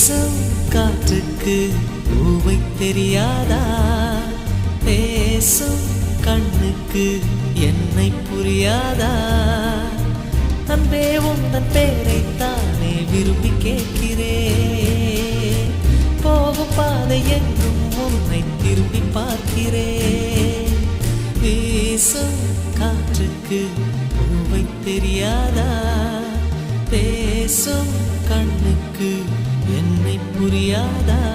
வீசும் காற்றுக்கு பூவை தெரியாதா? பேசும் கண்ணுக்கு என்னை புரியாதா? அன்பே உந்தன் பேரைத்தானே விரும்பி கேட்கிறேன். போகும் பாதை எங்கும் உன்னை திரும்பி பார்க்கிறேன். வீசும் காற்றுக்கு பூவை தெரியாதா? பேசும் கண்ணுக்கு என்னை புரியாதா?